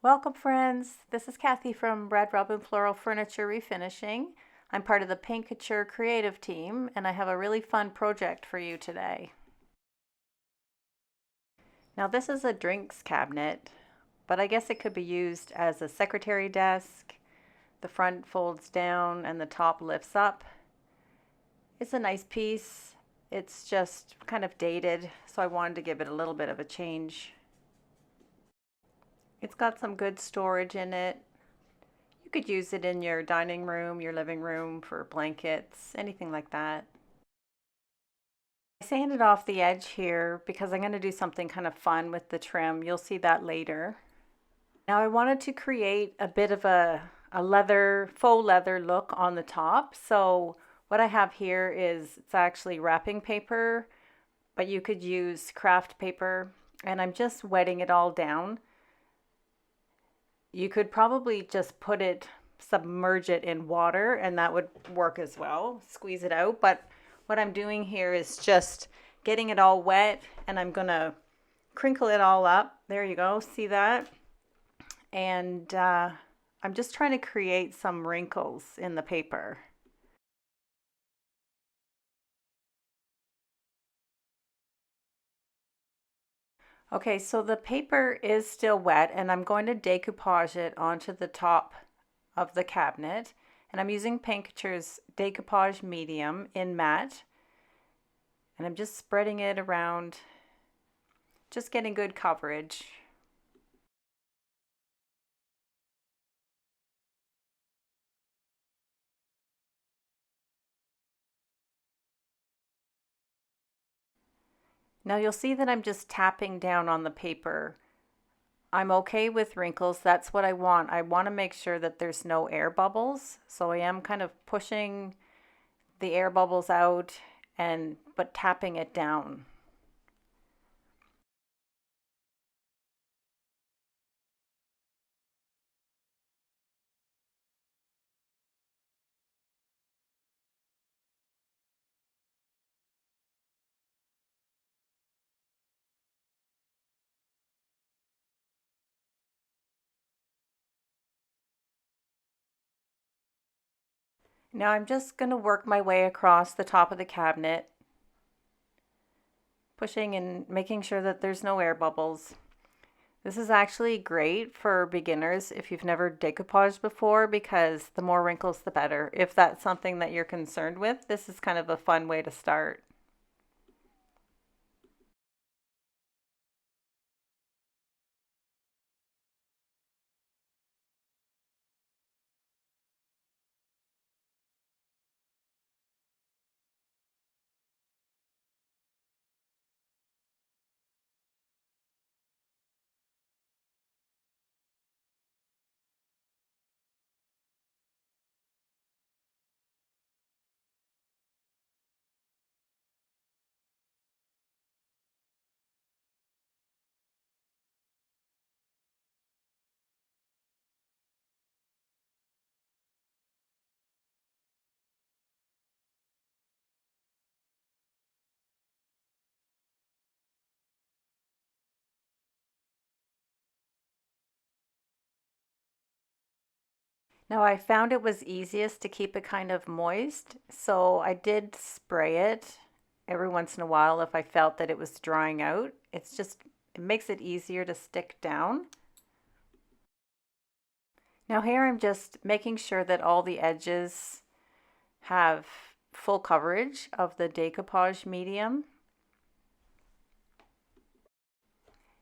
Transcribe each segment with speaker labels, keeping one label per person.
Speaker 1: Welcome friends, this is Cathy from Red Robin Floral Furniture Refinishing. I'm part of the Couture creative team and I have a really fun project for you today. Now this is a drinks cabinet, but I guess it could be used as a secretary desk. The front folds down and the top lifts up. It's a nice piece. It's just kind of dated, so I wanted to give it a little bit of a change. It's got some good storage in it. You could use it in your dining room, your living room for blankets, anything like that. I sanded off the edge here because I'm going to do something kind of fun with the trim. You'll see that later. Now I wanted to create a bit of a faux leather look on the top. So what I have here is it's actually wrapping paper, but you could use craft paper, and I'm just wetting it all down. You could probably just submerge it in water and that would work as well. Squeeze it out. But what I'm doing here is just getting it all wet and I'm going to crinkle it all up. There you go. See that? And I'm just trying to create some wrinkles in the paper. Okay, so the paper is still wet and I'm going to decoupage it onto the top of the cabinet. And I'm using Couture's Decoupage Medium in matte. And I'm just spreading it around, just getting good coverage. Now you'll see that I'm just tapping down on the paper. I'm okay with wrinkles. That's what I want. I want to make sure that there's no air bubbles. So I am kind of pushing the air bubbles out but tapping it down. Now I'm just going to work my way across the top of the cabinet, pushing and making sure that there's no air bubbles. This is actually great for beginners if you've never decoupaged before, because the more wrinkles the better. If that's something that you're concerned with, this is kind of a fun way to start. Now I found it was easiest to keep it kind of moist, so I did spray it every once in a while if I felt that it was drying out. It makes it easier to stick down. Now here I'm just making sure that all the edges have full coverage of the decoupage medium.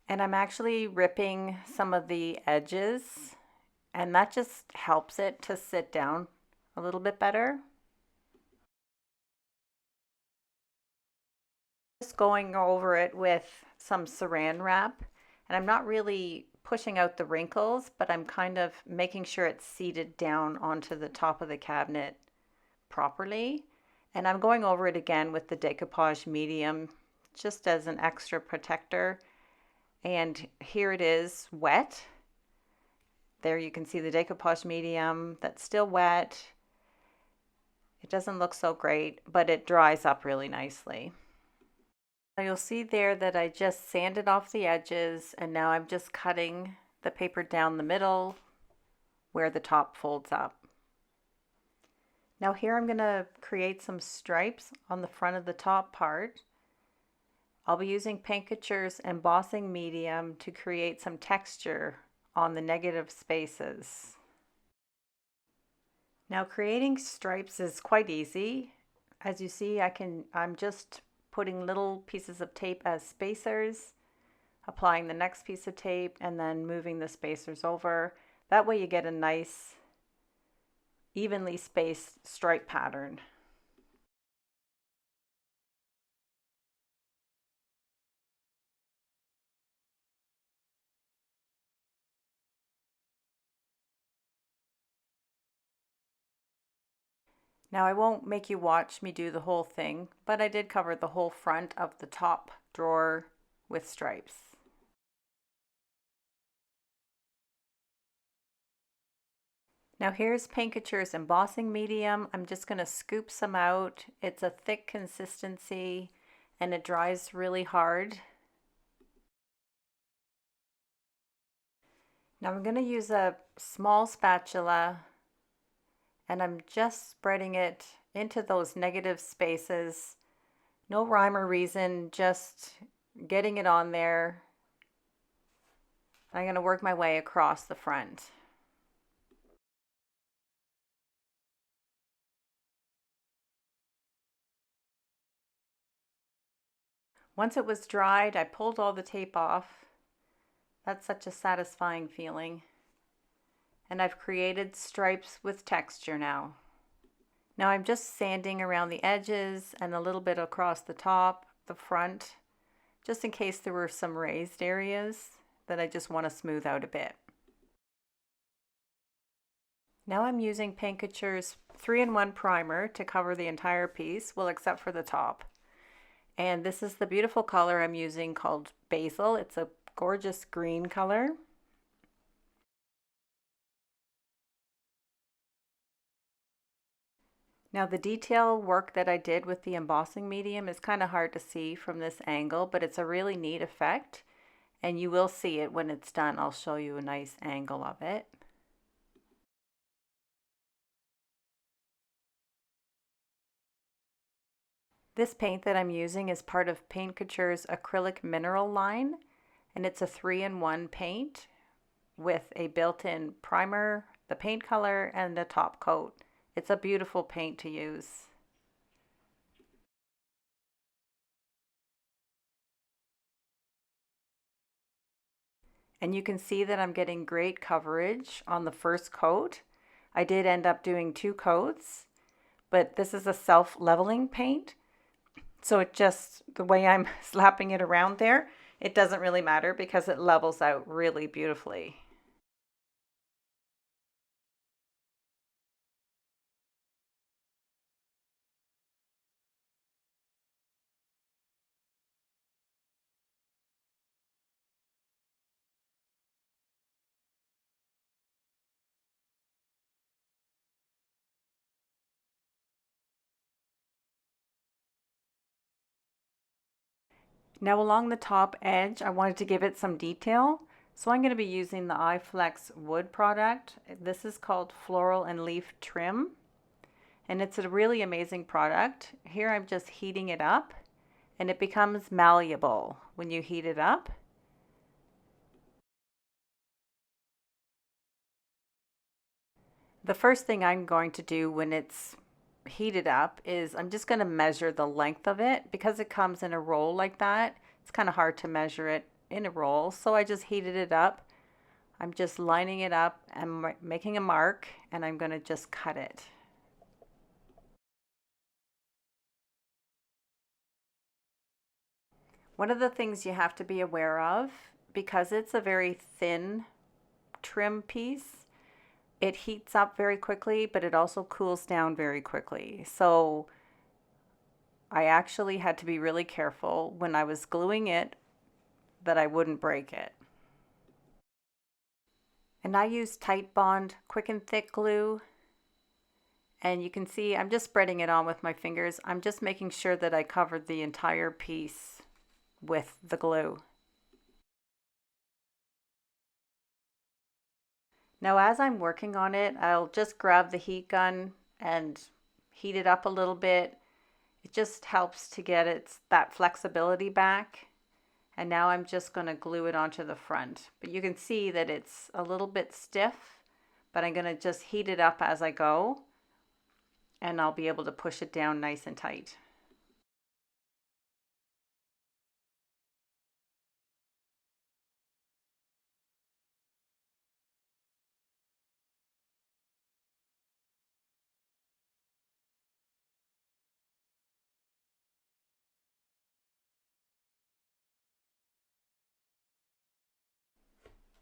Speaker 1: And I'm actually ripping some of the edges, and that just helps it to sit down a little bit better. Just going over it with some saran wrap, and I'm not really pushing out the wrinkles, but I'm kind of making sure it's seated down onto the top of the cabinet properly. And I'm going over it again with the decoupage medium just as an extra protector. And here it is wet. There you can see the decoupage medium that's still wet. It doesn't look so great, but it dries up really nicely. Now you'll see there that I just sanded off the edges and now I'm just cutting the paper down the middle where the top folds up. Now here I'm going to create some stripes on the front of the top part. I'll be using Paint Couture's Embossing Medium to create some texture on the negative spaces. Now creating stripes is quite easy. As you see, I'm just putting little pieces of tape as spacers, applying the next piece of tape, and then moving the spacers over. That way you get a nice evenly spaced stripe pattern. Now I won't make you watch me do the whole thing, but I did cover the whole front of the top drawer with stripes. Now here's Paint Couture's Embossing Medium. I'm just going to scoop some out. It's a thick consistency and it dries really hard. Now I'm going to use a small spatula and I'm just spreading it into those negative spaces. No rhyme or reason, just getting it on there. I'm going to work my way across the front. Once it was dried, I pulled all the tape off. That's such a satisfying feeling. And I've created stripes with texture now. Now I'm just sanding around the edges and a little bit across the top, the front, just in case there were some raised areas that I just want to smooth out a bit. Now I'm using Paint Couture's 3-in-1 primer to cover the entire piece, well except for the top. And this is the beautiful color I'm using called Basil. It's a gorgeous green color. Now the detail work that I did with the embossing medium is kind of hard to see from this angle, but it's a really neat effect and you will see it when it's done. I'll show you a nice angle of it. This paint that I'm using is part of Paint Couture's Acrylic Mineral line, and it's a 3-in-1 paint with a built-in primer, the paint color, and a top coat. It's a beautiful paint to use. And you can see that I'm getting great coverage on the first coat. I did end up doing 2 coats, but this is a self-leveling paint. So it just, the way I'm slapping it around there, it doesn't really matter because it levels out really beautifully. Now along the top edge, I wanted to give it some detail. So I'm going to be using the iFlex wood product. This is called Floral and Leaf Trim. And it's a really amazing product. Here I'm just heating it up and it becomes malleable when you heat it up. The first thing I'm going to do when it's heated up is I'm just going to measure the length of it. Because it comes in a roll like that, it's kind of hard to measure it in a roll. So I just heated it up. I'm just lining it up and making a mark, and I'm going to just cut it. One of the things you have to be aware of, because it's a very thin trim piece, it heats up very quickly, but it also cools down very quickly. So I actually had to be really careful when I was gluing it that I wouldn't break it. And I use Tight Bond Quick and Thick glue. And you can see I'm just spreading it on with my fingers. I'm just making sure that I covered the entire piece with the glue. Now as I'm working on it, I'll just grab the heat gun and heat it up a little bit. It just helps to get that flexibility back. And now I'm just going to glue it onto the front. But you can see that it's a little bit stiff, but I'm going to just heat it up as I go, and I'll be able to push it down nice and tight.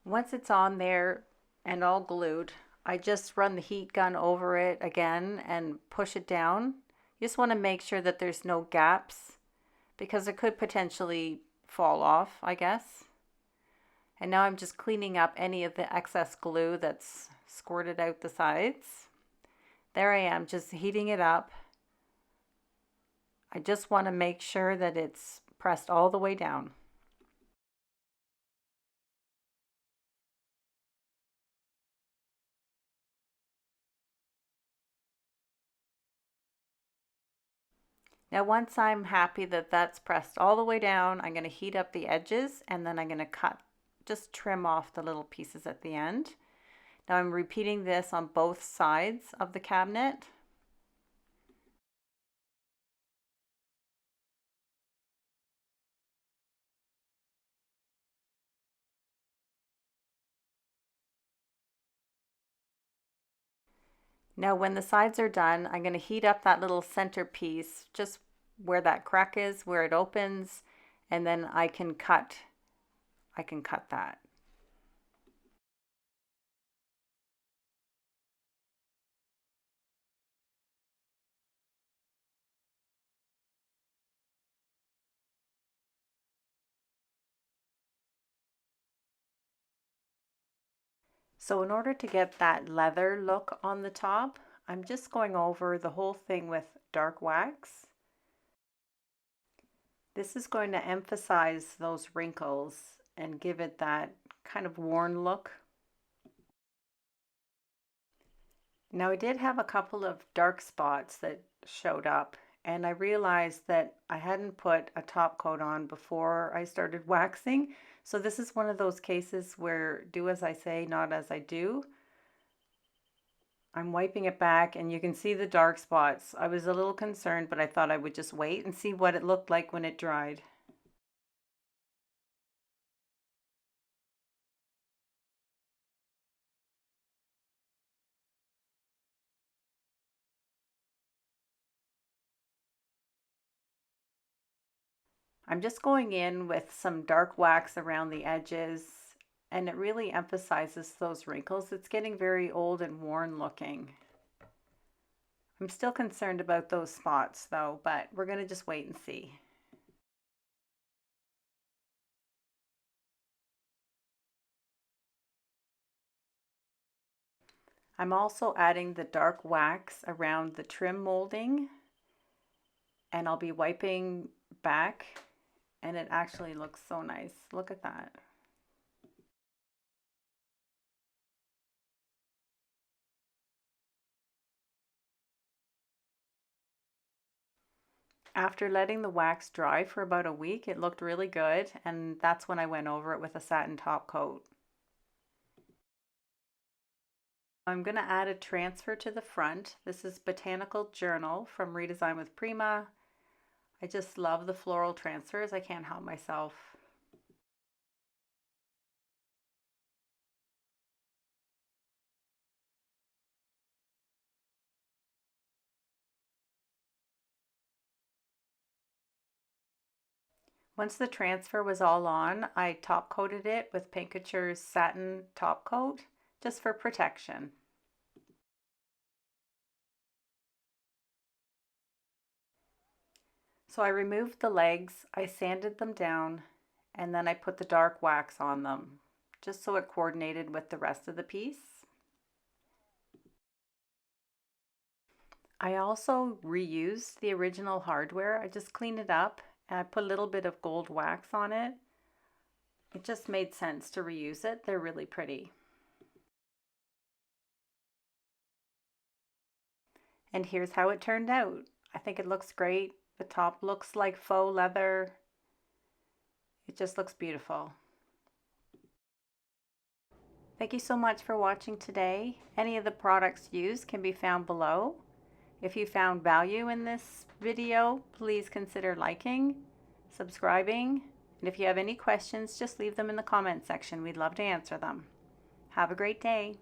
Speaker 1: Once it's on there and all glued, I just run the heat gun over it again and push it down. You just want to make sure that there's no gaps because it could potentially fall off, I guess. And now I'm just cleaning up any of the excess glue that's squirted out the sides. There I am, just heating it up. I just want to make sure that it's pressed all the way down. Now once I'm happy that that's pressed all the way down, I'm going to heat up the edges and then I'm going to just trim off the little pieces at the end. Now I'm repeating this on both sides of the cabinet. Now when the sides are done, I'm going to heat up that little center piece, just where that crack is, where it opens, and then I can cut that. So in order to get that leather look on the top, I'm just going over the whole thing with dark wax. This is going to emphasize those wrinkles and give it that kind of worn look. Now I did have a couple of dark spots that showed up, and I realized that I hadn't put a top coat on before I started waxing. So this is one of those cases where do as I say, not as I do. I'm wiping it back and you can see the dark spots. I was a little concerned, but I thought I would just wait and see what it looked like when it dried. I'm just going in with some dark wax around the edges, and it really emphasizes those wrinkles. It's getting very old and worn looking. I'm still concerned about those spots though, but we're going to just wait and see. I'm also adding the dark wax around the trim molding, and I'll be wiping back, and it actually looks so nice. Look at that. After letting the wax dry for about a week, it looked really good, and that's when I went over it with a satin top coat. I'm going to add a transfer to the front. This is Botanical Journal from Redesign with Prima. I just love the floral transfers. I can't help myself. Once the transfer was all on, I top coated it with Couture's Satin top coat just for protection. So I removed the legs, I sanded them down, and then I put the dark wax on them just so it coordinated with the rest of the piece. I also reused the original hardware. I just cleaned it up and I put a little bit of gold wax on it. It just made sense to reuse it. They're really pretty. And here's how it turned out. I think it looks great. The top looks like faux leather. It just looks beautiful. Thank you so much for watching today. Any of the products used can be found below. If you found value in this video, please consider liking, subscribing, and if you have any questions, just leave them in the comment section. We'd love to answer them. Have a great day.